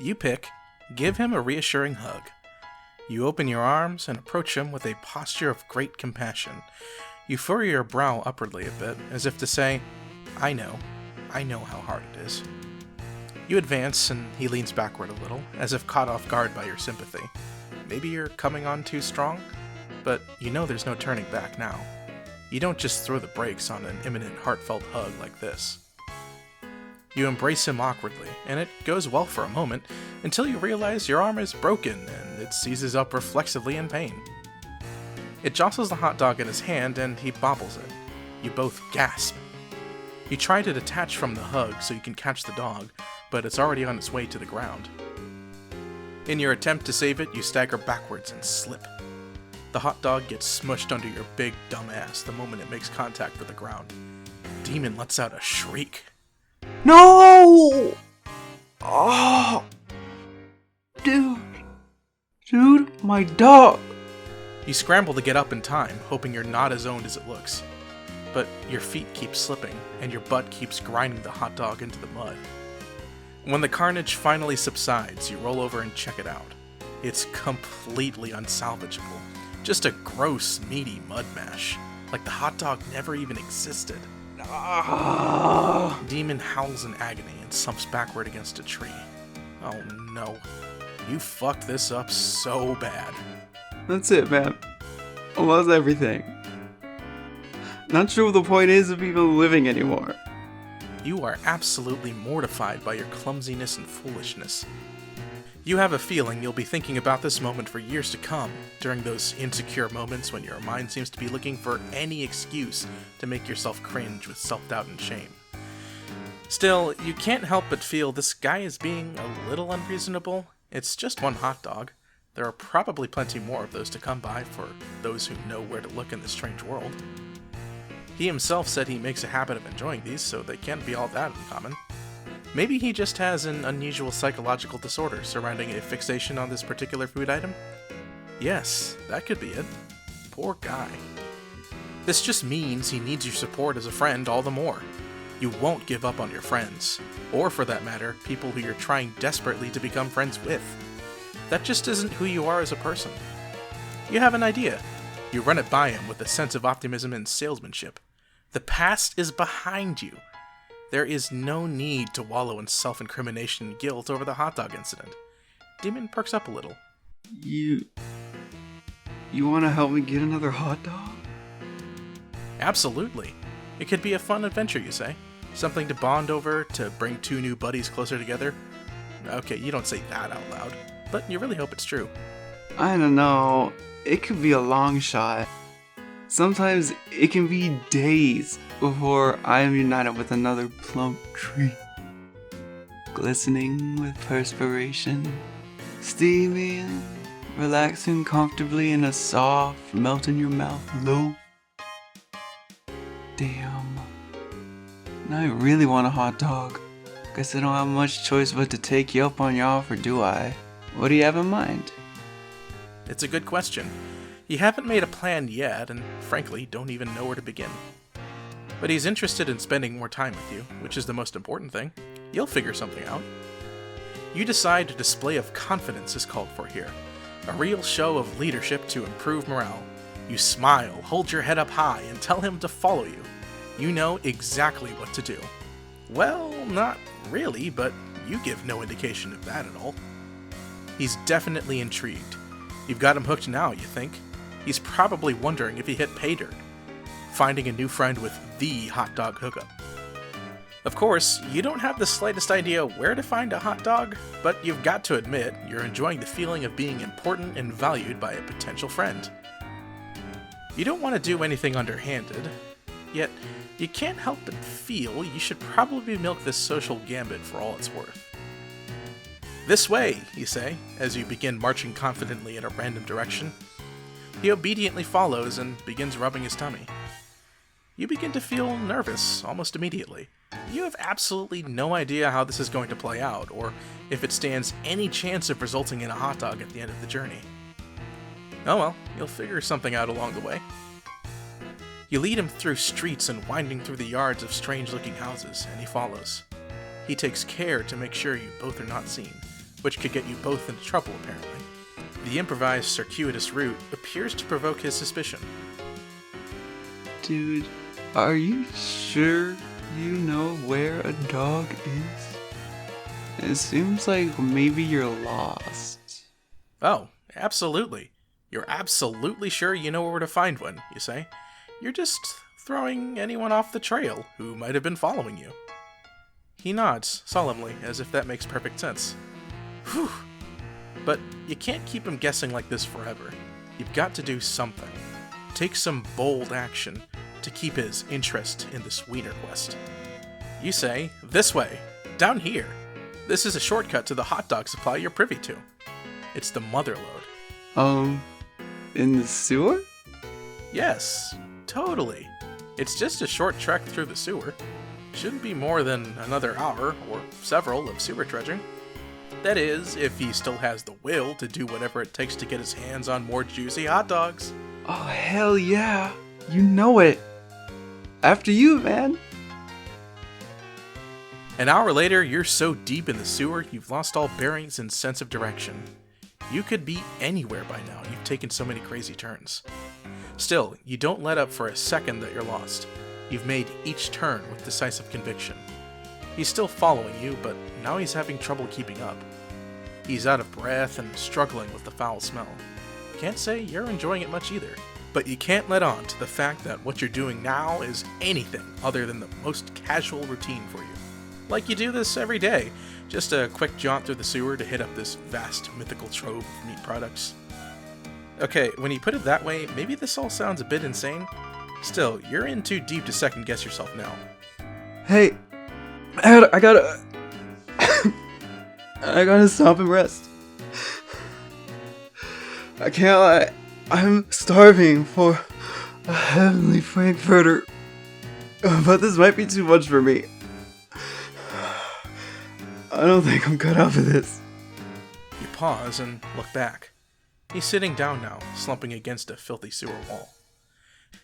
You pick, give him a reassuring hug. You open your arms and approach him with a posture of great compassion. You furrow your brow upwardly a bit, as if to say, I know how hard it is. You advance, and he leans backward a little, as if caught off guard by your sympathy. Maybe you're coming on too strong, but you know there's no turning back now. You don't just throw the brakes on an imminent heartfelt hug like this. You embrace him awkwardly, and it goes well for a moment, until you realize your arm is broken and it seizes up reflexively in pain. It jostles the hot dog in his hand and he bobbles it. You both gasp. You try to detach from the hug so you can catch the dog, but it's already on its way to the ground. In your attempt to save it, you stagger backwards and slip. The hot dog gets smushed under your big dumb ass the moment it makes contact with the ground. Diemen lets out a shriek. No! Oh! Dude, my dog! You scramble to get up in time, hoping you're not as owned as it looks. But your feet keep slipping, and your butt keeps grinding the hot dog into the mud. When the carnage finally subsides, you roll over and check it out. It's completely unsalvageable. Just a gross, meaty mud mash. Like the hot dog never even existed. Diemen howls in agony and slumps backward against a tree. Oh no. You fucked this up so bad. That's it, man. I lost everything. Not sure what the point is of even living anymore. You are absolutely mortified by your clumsiness and foolishness. You have a feeling you'll be thinking about this moment for years to come, during those insecure moments when your mind seems to be looking for any excuse to make yourself cringe with self-doubt and shame. Still, you can't help but feel this guy is being a little unreasonable. It's just one hot dog. There are probably plenty more of those to come by for those who know where to look in this strange world. He himself said he makes a habit of enjoying these, so they can't be all that uncommon. Maybe he just has an unusual psychological disorder surrounding a fixation on this particular food item? Yes, that could be it. Poor guy. This just means he needs your support as a friend all the more. You won't give up on your friends, or for that matter, people who you're trying desperately to become friends with. That just isn't who you are as a person. You have an idea. You run it by him with a sense of optimism and salesmanship. The past is behind you. There is no need to wallow in self-incrimination and guilt over the hot dog incident. Diemen perks up a little. You want to help me get another hot dog? Absolutely. It could be a fun adventure, you say? Something to bond over, to bring two new buddies closer together? Okay, you don't say that out loud, but you really hope it's true. I don't know. It could be a long shot. Sometimes it can be days before I am united with another plump tree. Glistening with perspiration, steaming, relaxing comfortably in a soft, melt-in-your-mouth loaf. Damn. Now I really want a hot dog. Guess I don't have much choice but to take you up on your offer, do I? What do you have in mind? It's a good question. You haven't made a plan yet, and frankly, don't even know where to begin. But he's interested in spending more time with you, which is the most important thing. You'll figure something out. You decide a display of confidence is called for here. A real show of leadership to improve morale. You smile, hold your head up high, and tell him to follow you. You know exactly what to do. Well, not really, but you give no indication of that at all. He's definitely intrigued. You've got him hooked now, you think? He's probably wondering if he hit pay dirt, finding a new friend with the hot dog hookup. Of course, you don't have the slightest idea where to find a hot dog, but you've got to admit you're enjoying the feeling of being important and valued by a potential friend. You don't want to do anything underhanded, yet you can't help but feel you should probably milk this social gambit for all it's worth. This way, you say, as you begin marching confidently in a random direction. He obediently follows and begins rubbing his tummy. You begin to feel nervous almost immediately. You have absolutely no idea how this is going to play out, or if it stands any chance of resulting in a hot dog at the end of the journey. Oh well, you'll figure something out along the way. You lead him through streets and winding through the yards of strange-looking houses, and he follows. He takes care to make sure you both are not seen, which could get you both into trouble apparently. The improvised circuitous route appears to provoke his suspicion. Dude, are you sure you know where a dog is? It seems like maybe you're lost. Oh, absolutely. You're absolutely sure you know where to find one, you say? You're just throwing anyone off the trail who might have been following you. He nods solemnly, as if that makes perfect sense. Whew. But you can't keep him guessing like this forever. You've got to do something. Take some bold action to keep his interest in this wiener quest. You say, this way, down here. This is a shortcut to the hot dog supply you're privy to. It's the mother lode. In the sewer? Yes, totally. It's just a short trek through the sewer. Shouldn't be more than another hour, or several, of sewer trudging. That is, if he still has the will to do whatever it takes to get his hands on more juicy hot dogs. Oh, hell yeah. You know it. After you, man. An hour later, you're so deep in the sewer, you've lost all bearings and sense of direction. You could be anywhere by now, you've taken so many crazy turns. Still, you don't let up for a second that you're lost. You've made each turn with decisive conviction. He's still following you, but now he's having trouble keeping up. He's out of breath and struggling with the foul smell. Can't say you're enjoying it much either. But you can't let on to the fact that what you're doing now is anything other than the most casual routine for you. Like you do this every day, just a quick jaunt through the sewer to hit up this vast mythical trove of meat products. Okay, when you put it that way, maybe this all sounds a bit insane. Still, you're in too deep to second guess yourself now. Hey, I gotta... I gotta stop and rest. I can't lie, I'm starving for a heavenly frankfurter. But this might be too much for me. I don't think I'm cut out for this. You pause and look back. He's sitting down now, slumping against a filthy sewer wall.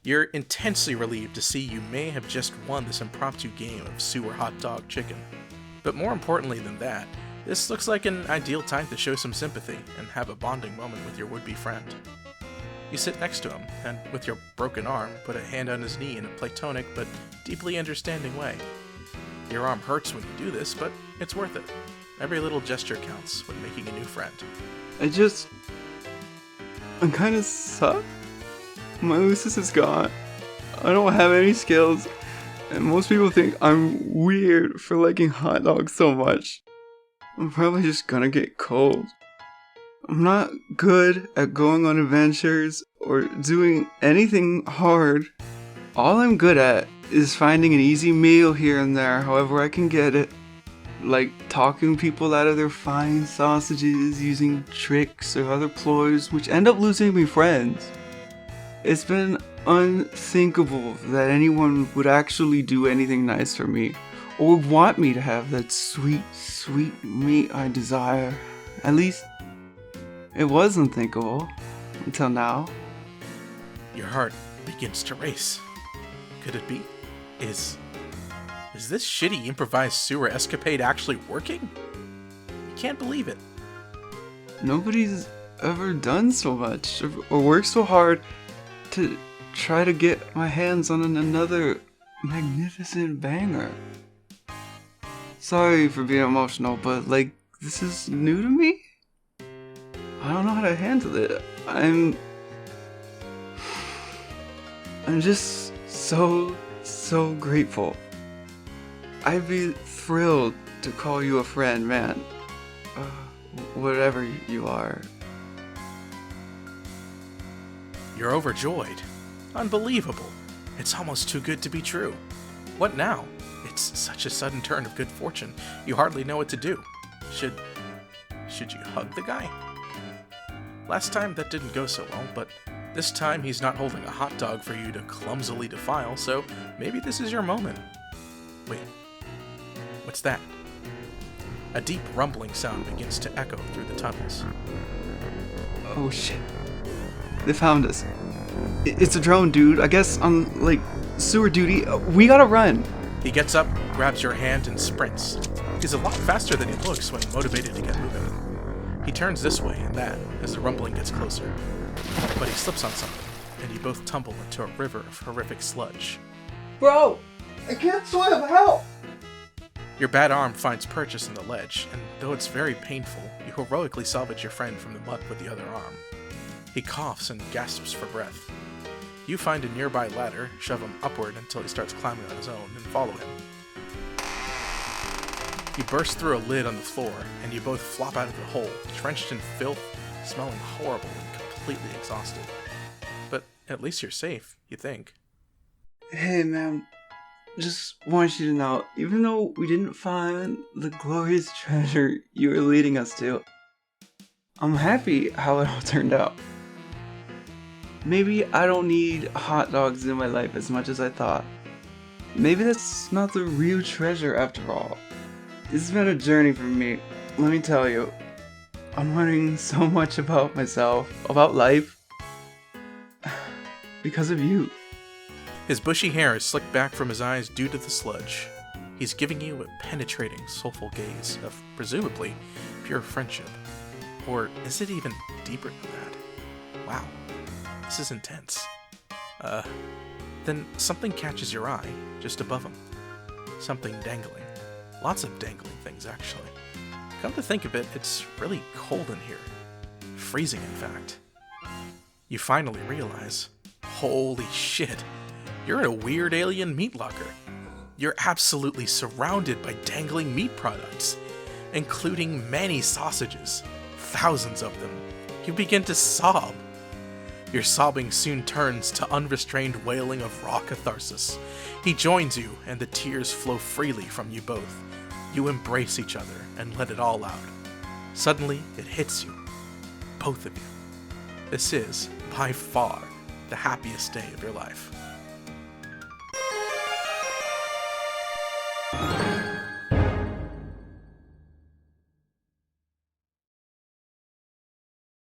You're intensely relieved to see you may have just won this impromptu game of sewer hot dog chicken. But more importantly than that, this looks like an ideal time to show some sympathy and have a bonding moment with your would-be friend. You sit next to him, and with your broken arm, put a hand on his knee in a platonic but deeply understanding way. Your arm hurts when you do this, but it's worth it. Every little gesture counts when making a new friend. I kinda suck. My looseness is gone. I don't have any skills, and most people think I'm weird for liking hot dogs so much. I'm probably just gonna get cold. I'm not good at going on adventures or doing anything hard. All I'm good at is finding an easy meal here and there however I can get it. Like talking people out of their fine sausages, using tricks or other ploys which end up losing me friends. It's been unthinkable that anyone would actually do anything nice for me, or would want me to have that sweet, sweet meat I desire. At least, it was unthinkable, until now. Your heart begins to race. Could it be? Is this shitty improvised sewer escapade actually working? You can't believe it. Nobody's ever done so much, or worked so hard to try to get my hands on another magnificent banger. Sorry for being emotional, but like, this is new to me? I don't know how to handle it. I'm just so grateful. I'd be thrilled to call you a friend, man. Whatever you are. You're overjoyed. Unbelievable. It's almost too good to be true. What now? It's such a sudden turn of good fortune, you hardly know what to do. Should you hug the guy? Last time that didn't go so well, but this time he's not holding a hot dog for you to clumsily defile, so maybe this is your moment. Wait, what's that? A deep rumbling sound begins to echo through the tunnels. Oh shit. They found us. It's a drone, dude. I guess on, like, sewer duty. We gotta run. He gets up, grabs your hand, and sprints. He's a lot faster than he looks when motivated to get moving. He turns this way and that as the rumbling gets closer, but he slips on something, and you both tumble into a river of horrific sludge. Bro, I can't swim, help! Your bad arm finds purchase in the ledge, and though it's very painful, you heroically salvage your friend from the muck with the other arm. He coughs and gasps for breath. You find a nearby ladder, shove him upward until he starts climbing on his own, and follow him. You burst through a lid on the floor, and you both flop out of the hole, drenched in filth, smelling horrible and completely exhausted. But at least you're safe, you think. Hey man, just want you to know, even though we didn't find the glorious treasure you were leading us to, I'm happy how it all turned out. Maybe I don't need hot dogs in my life as much as I thought. Maybe that's not the real treasure after all. This has been a journey for me, let me tell you. I'm learning so much about myself, about life, because of you. His bushy hair is slicked back from his eyes due to the sludge. He's giving you a penetrating, soulful gaze of, presumably, pure friendship. Or is it even deeper than that? Wow, this is intense. Then something catches your eye, just above him. Something dangling. Lots of dangling things, actually. Come to think of it, it's really cold in here. Freezing, in fact. You finally realize, holy shit, you're in a weird alien meat locker. You're absolutely surrounded by dangling meat products, including many sausages, thousands of them. You begin to sob. Your sobbing soon turns to unrestrained wailing of raw catharsis. He joins you, and the tears flow freely from you both. You embrace each other and let it all out. Suddenly, it hits you. Both of you. This is, by far, the happiest day of your life.